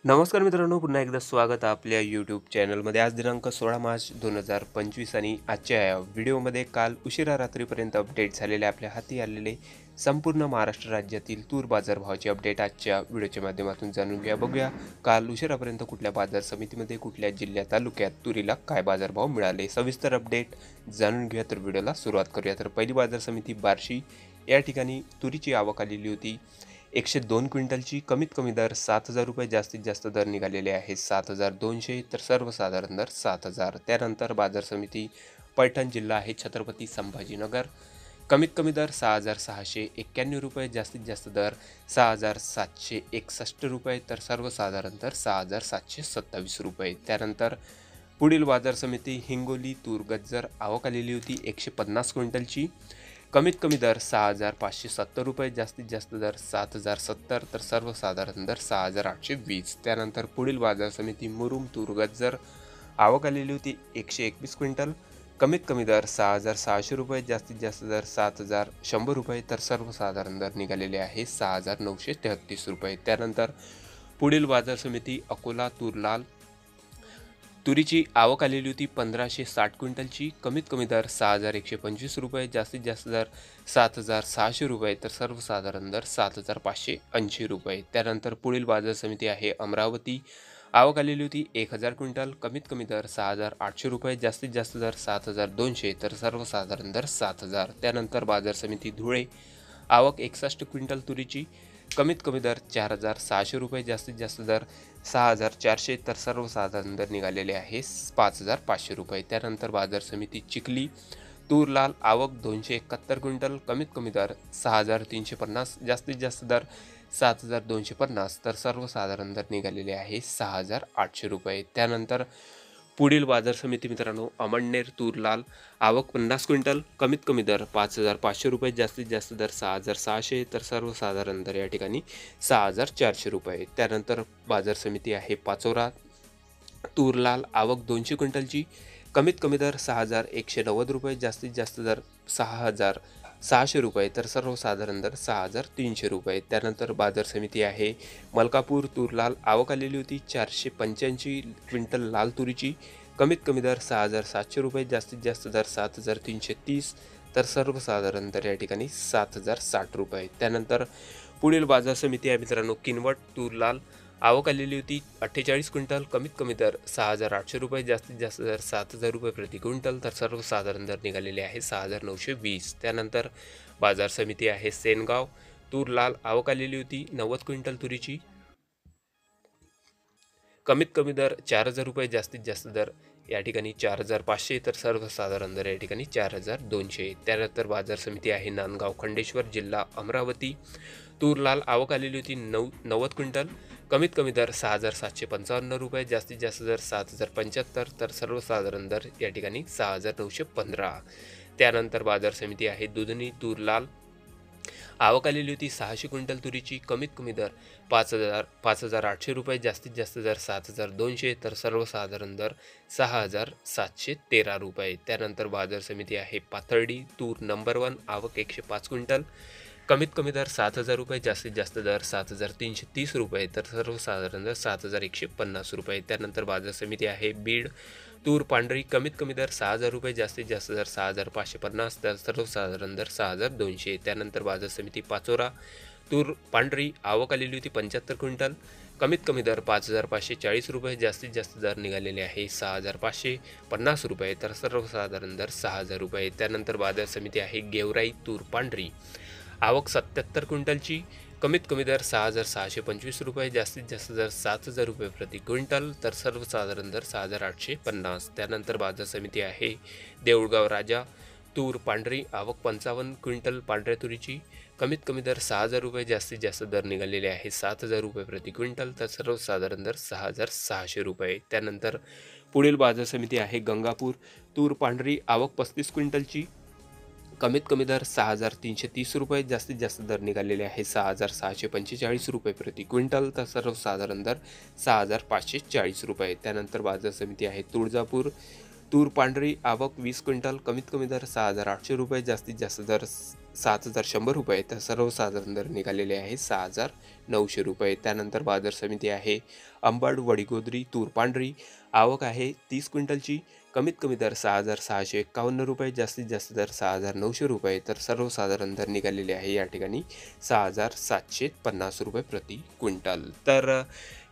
नमस्कार मित्रांनो, पुन्हा एकदा स्वागत आहे आपल्या यूट्यूब चॅनलमध्ये. आज दिनांक 16 मार्च 2025 आणि आजच्या या व्हिडिओमध्ये काल उशिरा रात्रीपर्यंत अपडेट झालेले आपल्या हाती आलेले संपूर्ण महाराष्ट्र राज्यातील तूर बाजारभावाची अपडेट आजच्या व्हिडिओच्या माध्यमातून जाणून घ्या. बघूया काल उशिरापर्यंत कुठल्या बाजार समितीमध्ये, कुठल्या जिल्ह्या तालुक्यात तुरीला काय बाजारभाव मिळाले. सविस्तर अपडेट जाणून घेऊया. तर व्हिडिओला सुरुवात करूया. तर पहिली बाजार समिती बार्शी, या ठिकाणी तुरीची आवक आलेली होती 102 क्विंटलची. कमीत कमी दर 7,000 रुपये, जास्तीत जास्त दर निघालेले आहेत 7,200, तर सर्वसाधारण दर 7,000. त्यानंतर बाजार समिती पैठण, जिल्हा आहे छत्रपती संभाजीनगर. कमीत कमी दर 6,691 रुपये, जास्तीत जास्त दर 6,761 रुपये, तर सर्वसाधारण दर 6,727 रुपये. त्यानंतर पुढील बाजार समिती हिंगोली, तूर गज्जर. आवक आलेली होती 150 क्विंटलची. कमीत कमी दर 6,570 रुपये, जास्तीत जास्त दर 7,070, तर सर्वसाधारण दर 6,820. त्यानंतर पुढील बाजार समिती मुरुम, तूर गज्जर. आवक आलेली होती 121 क्विंटल. कमीत कमी दर 6,600 रुपये, जास्तीत जास्त दर 7,100 रुपये, तर सर्वसाधारण दर निघालेले आहे 6,933 रुपये. त्यानंतर पुढील बाजार समिती अकोला, तूर लाल. तुरीची आवक आलेली होती 1,560 क्विंटलची. कमीत कमी दर 6,125 रुपये, जास्तीत जास्त दर 7,600 रुपये, तर सर्वसाधारण दर 7,580 रुपये. त्यानंतर पुढील बाजार समिती आहे अमरावती. आवक आलेली होती 1,000 क्विंटल. कमीत कमी दर 6,800 रुपये, जास्तीत जास्त दर 7,200, तर सर्वसाधारण दर 7,000. त्यानंतर बाजार समिती धुळे. आवक 61 क्विंटल तुरीची. कमीत कमी दर 4,600 रुपये, जास्तीत जास्त दर 6,400, तर सर्वसाधारण दर निघालेले आहे 5,500 रुपये. त्यानंतर बाजार समिती चिखली. तूर लाल. आवक 271 क्विंटल. कमीत कमी दर 6,350, जास्तीत जास्त दर 7,250, तर सर्वसाधारण दर निघालेले आहे 6,800 रुपये. त्यानंतर पुढील बाजार समिती मित्रांनो अमळनेर, तूर लाल. आवक 50 क्विंटल. कमीत कमी दर 5,500 रुपये, जास्तीत जास्त दर 6,600, तर सर्वसाधारण दर या ठिकाणी 6,400 रुपये. त्यानंतर बाजार समिती आहे पाचोरा. तूर लाल. आवक 200 क्विंटलची. कमीत कमी दर 6,190 रुपये, जास्तीत जास्त दर 6,600 रुपये, तर सर्वसाधारण दर 6,300 रुपये. त्यानंतर बाजार समिती आहे मलकापूर, तूर लाल. आवक आलेली होती 485 क्विंटल लाल तुरीची. कमीत कमी दर 6,700 रुपये, जास्तीत जास्त दर 7,330, तर सर्वसाधारण दर या ठिकाणी 7,060 रुपये. त्यानंतर पुढील बाजार समिती आहे मित्रांनो किनवट, तूर लाल. आवक आलेली होती 48 क्विंटल. कमीत कमी दर 6,800 रुपये, जास्तीत जास्त दर 7,000 रुपये प्रति क्विंटल, तर सर्वसाधारण दर निघालेले आहे 6,920. त्यानंतर बाजार समिती आहे सेनगाव, तूर लाल. आवक आलेली होती 90 क्विंटल तुरीची. कमीत कमी दर 4,000 रुपये, जास्तीत जास्त दर या ठिकाणी 4,500, तर सर्वसाधारण दर या ठिकाणी 4,200. त्यानंतर बाजार समिती आहे नांदगाव खंडेश्वर, जिल्हा अमरावती. तूर लाल. आवक आलेली होती 90 क्विंटल. कमीत कमी दर 6,755 रुपये, जास्तीत जास्त दर 7,075, तर सर्वसाधारण दर या ठिकाणी 6,915. त्यानंतर बाजार समिती आहे दुधनी, तूर लाल. आवक आलेली होती 600 क्विंटल तुरीची. कमीत कमी दर 5,800 रुपये, जास्तीत जास्त दर 7,200, तर सर्वसाधारण दर 6,713 रुपये. त्यानंतर बाजार समिती आहे पाथर्डी, तूर नंबर 1. आवक 105 क्विंटल. कमीत कमी दर 7,000 रुपये, जास्तीत जास्त दर 7,330 रुपये, तर सर्वसाधारण दर 7,150 रुपये. त्यानंतर बाजार समिती आहे बीड, तूर पांढरी. कमीत कमी दर 6,000 रुपये, जास्तीत जास्त दर 6,550, तर सर्वसाधारण दर 6,200. त्यानंतर बाजार समिती पाचोरा, तूर पांढरी. आवक आलेली होती 75 क्विंटल. कमीत कमी दर 5,540 रुपये, जास्तीत जास्त दर निघालेले आहे 6,550 रुपये, तर सर्वसाधारण दर 6,000 रुपये. त्यानंतर बाजार समिती आहे गेवराई, तूर पांढरी. आवक 77 क्विंटलची. कमीत कमी दर 6,625 रुपये, जास्तीत जास्त दर 7,000 रुपये प्रति क्विंटल, तर सर्वसाधारण दर 6,850. त्यानंतर बाजार समिती आहे देऊळगाव राजा, तूर पांढरी. आवक 55 क्विंटल पांढऱ्या तुरीची. कमीत कमी दर 6,000 रुपये, जास्तीत जास्त दर निघालेले आहे 7,000 रुपये प्रति क्विंटल, तर सर्वसाधारण दर 6,600 रुपये. त्यानंतर पुढील बाजार समिती आहे गंगापूर, तूर पांढरी. आवक 35 क्विंटलची. कमीत कमी दर 6,330 रुपये, जास्तीत जास्त दर निघालेले आहे 6,645 रुपये प्रति क्विंटल, तर सर्वसाधारण दर 6,540 रुपये. त्यानंतर बाजार समिती आहे तुळजापूर, तूर पांढरी. आवक 20 क्विंटल. कमीत कमी दर 6,800 रुपये, जास्तीत जास्त दर 7,100 रुपये, तर सर्वसाधारण दर निघालेले आहे 6,900 रुपये. त्यानंतर बाजार समिती आहे अंबाड वडीगोद्री तूर पांढरी आवक आहे 30 क्विंटलची. कमीत कमी दर 6,651 रुपये, जास्तीत जास्त दर 6,900 रुपये, तर सर्वसाधारण दर निघालेले आहे या ठिकाणी 6,750 रुपये प्रति क्विंटल. तर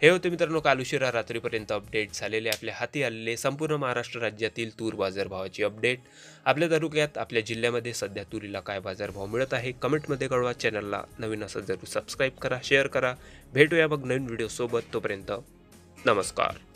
हे होते मित्रांनो काल उशिरा रात्रीपर्यंत अपडेट झालेले, आपल्या हाती आलेले संपूर्ण महाराष्ट्र राज्यातील तूर बाजारभावाची अपडेट. आपल्या तालुक्यात आपल्या जिल्ह्यामध्ये सध्या तुरीला काय बाजारभाव मिळत आहे कमेंटमध्ये कळवा. चॅनलला नवीन असेल जरूर सबस्क्राईब करा, शेअर करा. भेटूया मग नवीन व्हिडिओसोबत. तोपर्यंत नमस्कार.